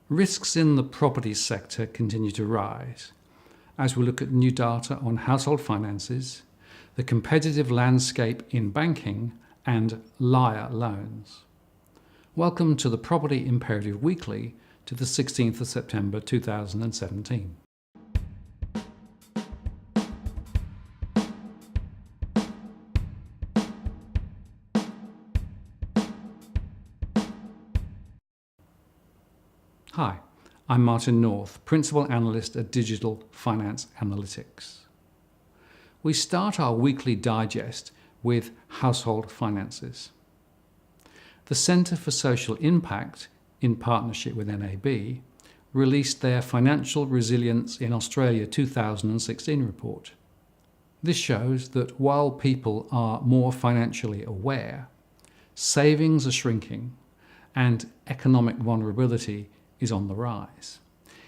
Risks in the property sector continue to rise as we look at new data on household finances, the competitive landscape in banking, and liar loans. Welcome to the Property Imperative Weekly to the 16th of September 2017. Hi, I'm Martin North, Principal Analyst at Digital Finance Analytics. We start our weekly digest with household finances. The Centre for Social Impact, in partnership with NAB, released their Financial Resilience in Australia 2016 report. This shows that while people are more financially aware, savings are shrinking and economic vulnerability is on the rise.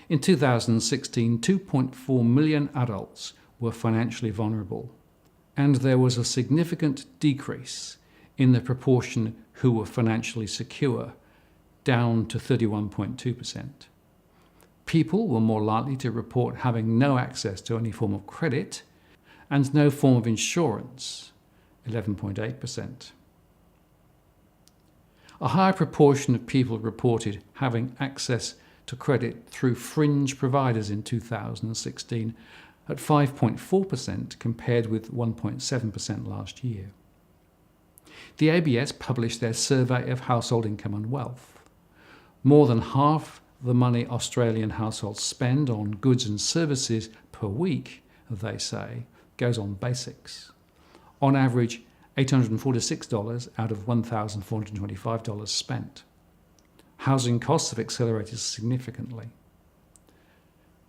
In 2016, 2.4 million adults were financially vulnerable, and there was a significant decrease in the proportion who were financially secure, down to 31.2%. People were more likely to report having no access to any form of credit and no form of insurance, 11.8%. A higher proportion of people reported having access to credit through fringe providers in 2016, at 5.4% compared with 1.7% last year. The ABS published their survey of household income and wealth. More than half the money Australian households spend on goods and services per week, they say, goes on basics. On average, $846 out of $1,425 spent. Housing costs have accelerated significantly.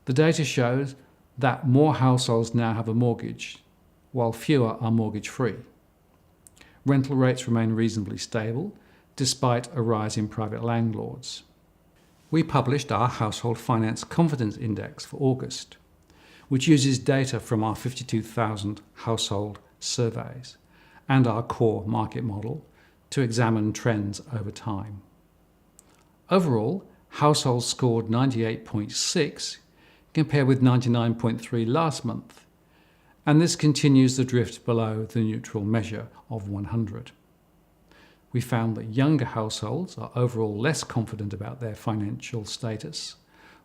The data shows that more households now have a mortgage, while fewer are mortgage-free. Rental rates remain reasonably stable, despite a rise in private landlords. We published our Household Finance Confidence Index for August, which uses data from our 52,000 household surveys and our core market model to examine trends over time. Overall, households scored 98.6 compared with 99.3 last month, and this continues the drift below the neutral measure of 100. We found that younger households are overall less confident about their financial status,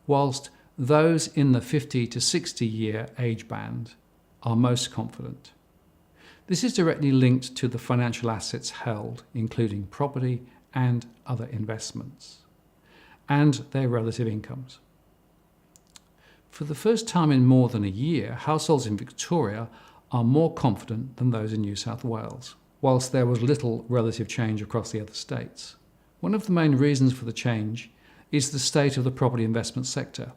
whilst those in the 50 to 60 year age band are most confident. This is directly linked to the financial assets held, including property and other investments, and their relative incomes. For the first time in more than a year, households in Victoria are more confident than those in New South Wales, whilst there was little relative change across the other states. One of the main reasons for the change is the state of the property investment sector,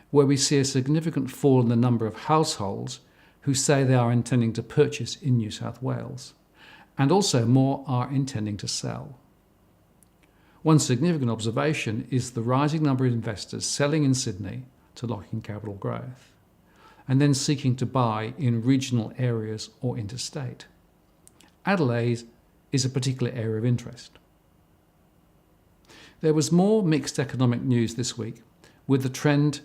where we see a significant fall in the number of households who say they are intending to purchase in New South Wales, and also more are intending to sell. One significant observation is the rising number of investors selling in Sydney to lock in capital growth, and then seeking to buy in regional areas or interstate. Adelaide is a particular area of interest. There was more mixed economic news this week, with the trend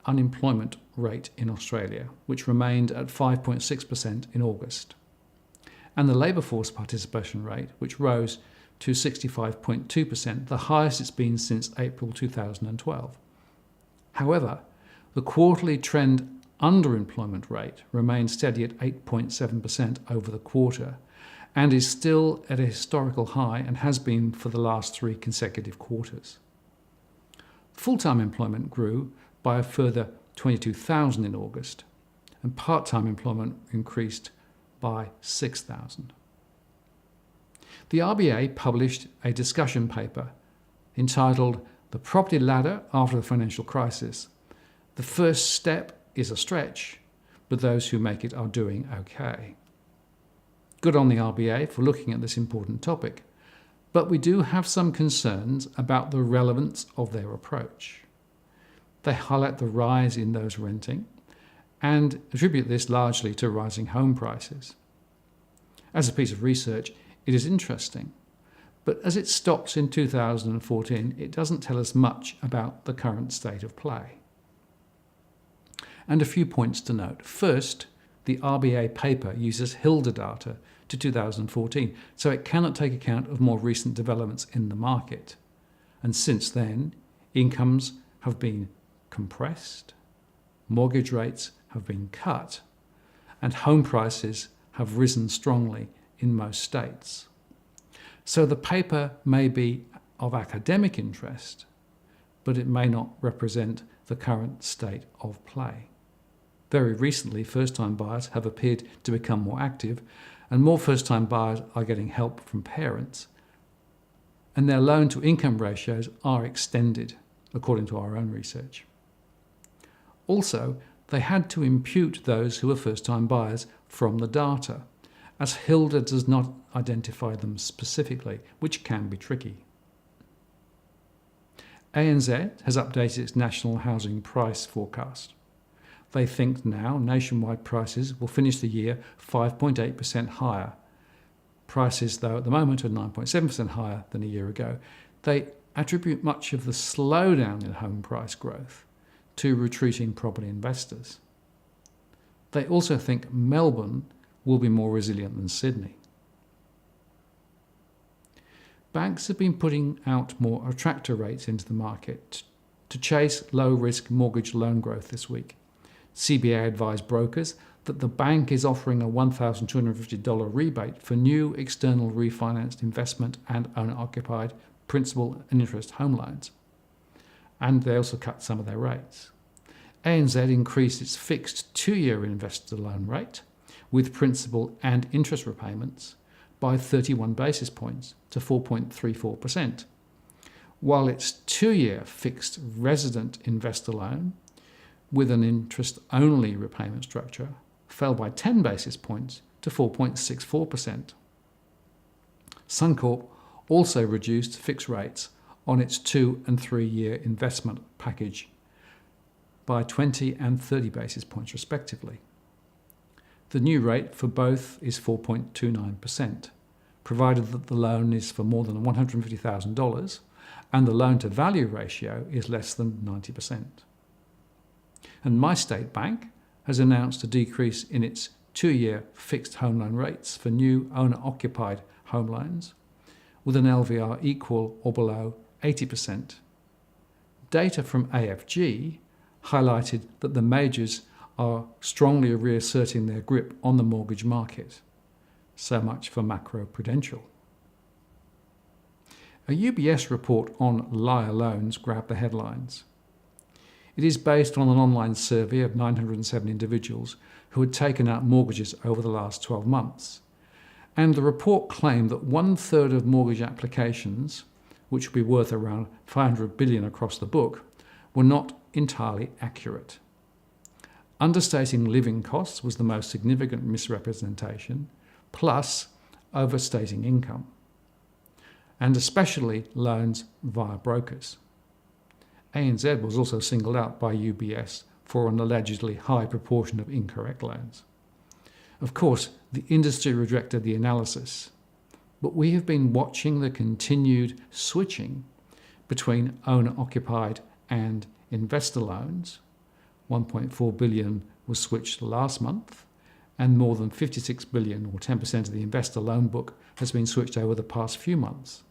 unemployment rate in Australia, which remained at 5.6% in August, and the labour force participation rate, which rose to 65.2%, the highest it's been since April 2012. However, the quarterly trend underemployment rate remained steady at 8.7% over the quarter and is still at a historical high and has been for the last 3 consecutive quarters. Full-time employment grew by a further 22,000 in August, and part-time employment increased by 6,000. The RBA published a discussion paper entitled "The Property Ladder After the Financial Crisis. The First Step is a Stretch, but those who make it are doing okay." Good on the RBA for looking at this important topic, but we do have some concerns about the relevance of their approach. They highlight the rise in those renting and attribute this largely to rising home prices. As a piece of research, it is interesting, But as it stops in 2014, it doesn't tell us much about the current state of play. And a few points to note. First, the RBA paper uses HILDA data to 2014, so it cannot take account of more recent developments in the market. And since then, incomes have been compressed, mortgage rates have been cut, and home prices have risen strongly in most states. So the paper may be of academic interest, but it may not represent the current state of play. Very recently, first-time buyers have appeared to become more active, and more first-time buyers are getting help from parents, and their loan-to-income ratios are extended, according to our own research. Also, they had to impute those who are first-time buyers from the data, as HILDA does not identify them specifically, which can be tricky. ANZ has updated its national housing price forecast. They think now nationwide prices will finish the year 5.8% higher. Prices, though, at the moment are 9.7% higher than a year ago. They attribute much of the slowdown in home price growth to retreating property investors. They also think Melbourne will be more resilient than Sydney. Banks have been putting out more attractor rates into the market to chase low-risk mortgage loan growth this week. CBA advised brokers that the bank is offering a $1,250 rebate for new external refinanced investment and owner-occupied principal and interest home loans. And they also cut some of their rates. ANZ increased its fixed 2-year investor loan rate with principal and interest repayments by 31 basis points to 4.34%, while its 2-year fixed resident investor loan with an interest-only repayment structure fell by 10 basis points to 4.64%. Suncorp also reduced fixed rates on its 2- and 3-year investment package by 20 and 30 basis points respectively. The new rate for both is 4.29%, provided that the loan is for more than $150,000 and the loan-to-value ratio is less than 90%. And MyState Bank has announced a decrease in its 2-year fixed home loan rates for new owner-occupied home loans with an LVR equal or below 80%. Data from AFG highlighted that the majors are strongly reasserting their grip on the mortgage market. So much for macro-prudential. A UBS report on liar loans grabbed the headlines. It is based on an online survey of 907 individuals who had taken out mortgages over the last 12 months. And the report claimed that 1/3 of mortgage applications, which would be worth around $500 billion across the book, were not entirely accurate. Understating living costs was the most significant misrepresentation, plus overstating income, and especially loans via brokers. ANZ was also singled out by UBS for an allegedly high proportion of incorrect loans. Of course, the industry rejected the analysis, but we have been watching the continued switching between owner-occupied and investor loans. 1.4 billion was switched last month, and more than 56 billion, or 10% of the investor loan book, has been switched over the past few months.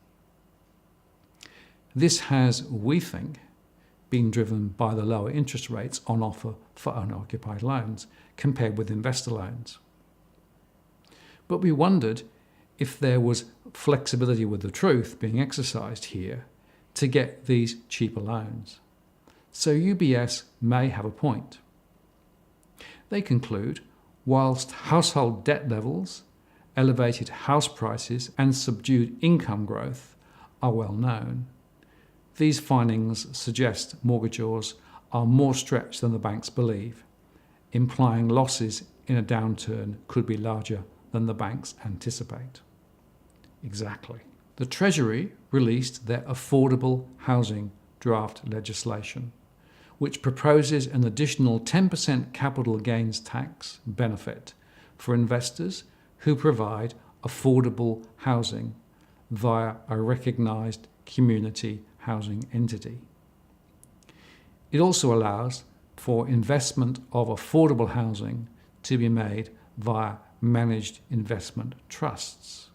This has, we think, been driven by the lower interest rates on offer for owner-occupied loans compared with investor loans. But we wondered if there was flexibility with the truth being exercised here to get these cheaper loans. So UBS may have a point. They conclude, whilst household debt levels, elevated house prices and subdued income growth are well known, these findings suggest mortgagors are more stretched than the banks believe, implying losses in a downturn could be larger than the banks anticipate. Exactly. The Treasury released their affordable housing draft legislation, which proposes an additional 10% capital gains tax benefit for investors who provide affordable housing via a recognised community housing entity. It also allows for investment of affordable housing to be made via managed investment trusts.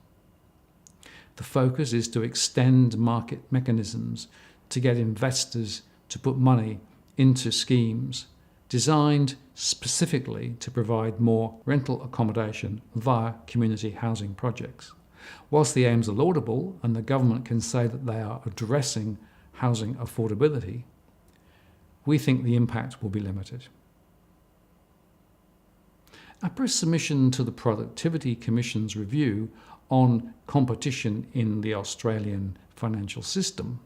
The focus is to extend market mechanisms to get investors to put money into schemes designed specifically to provide more rental accommodation via community housing projects. Whilst the aims are laudable and the government can say that they are addressing housing affordability, we think the impact will be limited. APRA's submission to the Productivity Commission's review on competition in the Australian financial system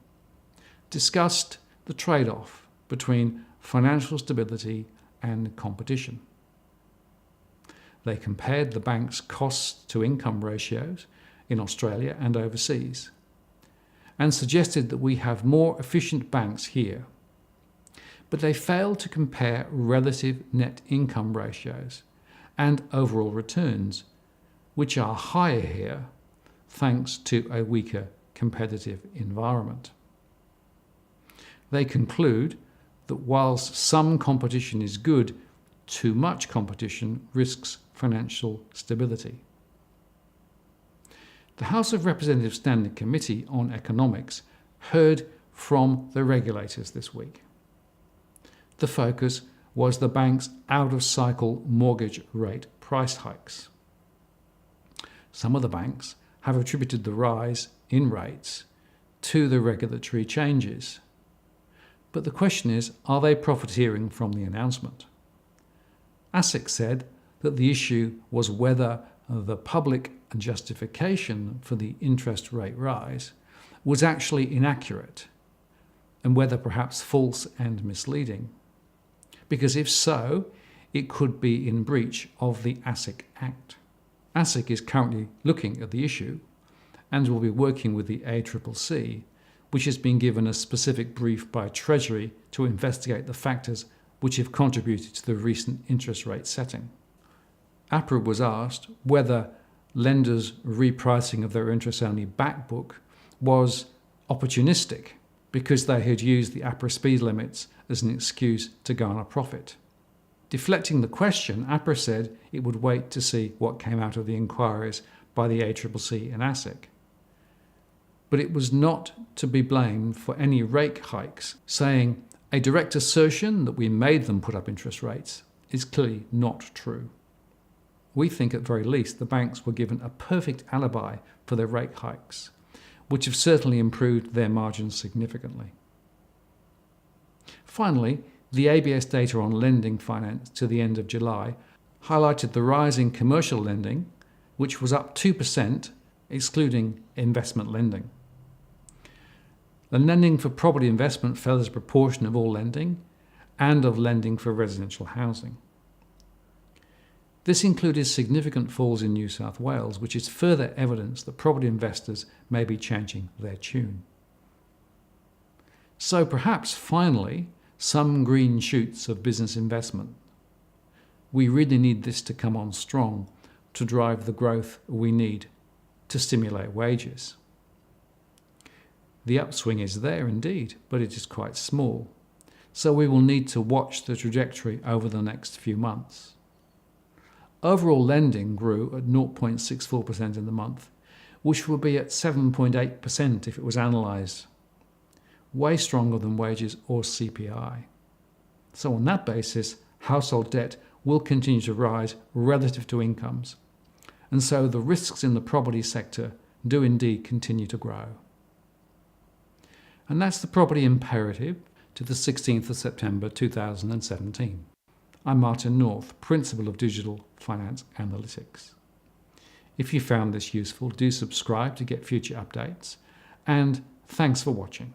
discussed the trade-off between financial stability and competition. They compared the bank's cost-to-income ratios in Australia and overseas and suggested that we have more efficient banks here. But they failed to compare relative net income ratios and overall returns, which are higher here thanks to a weaker competitive environment. They conclude that whilst some competition is good, too much competition risks financial stability. The House of Representatives Standing Committee on Economics heard from the regulators this week. The focus was the bank's out-of-cycle mortgage rate price hikes. Some of the banks have attributed the rise in rates to the regulatory changes. But the question is, are they profiteering from the announcement? ASIC said that the issue was whether the public justification for the interest rate rise was actually inaccurate and whether perhaps false and misleading. Because if so, it could be in breach of the ASIC Act. ASIC is currently looking at the issue and will be working with the ACCC, which has been given a specific brief by Treasury to investigate the factors which have contributed to the recent interest rate setting. APRA was asked whether lenders' repricing of their interest-only back book was opportunistic because they had used the APRA speed limits as an excuse to garner profit. Deflecting the question, APRA said it would wait to see what came out of the inquiries by the ACCC and ASIC. But it was not to be blamed for any rate hikes, saying a direct assertion that we made them put up interest rates is clearly not true. We think at very least the banks were given a perfect alibi for their rate hikes, which have certainly improved their margins significantly. Finally, the ABS data on lending finance to the end of July highlighted the rise in commercial lending, which was up 2%, excluding investment lending. The lending for property investment fell as a proportion of all lending and of lending for residential housing. This included significant falls in New South Wales, which is further evidence that property investors may be changing their tune. So perhaps finally, some green shoots of business investment. We really need this to come on strong to drive the growth we need to stimulate wages. The upswing is there indeed, but it is quite small. So we will need to watch the trajectory over the next few months. Overall lending grew at 0.64% in the month, which would be at 7.8% if it was analysed, way stronger than wages or CPI. So on that basis, household debt will continue to rise relative to incomes, and so the risks in the property sector do indeed continue to grow. And that's the Property Imperative to the 16th of September 2017. I'm Martin North, Principal of Digital Finance Analytics. If you found this useful, do subscribe to get future updates, and thanks for watching.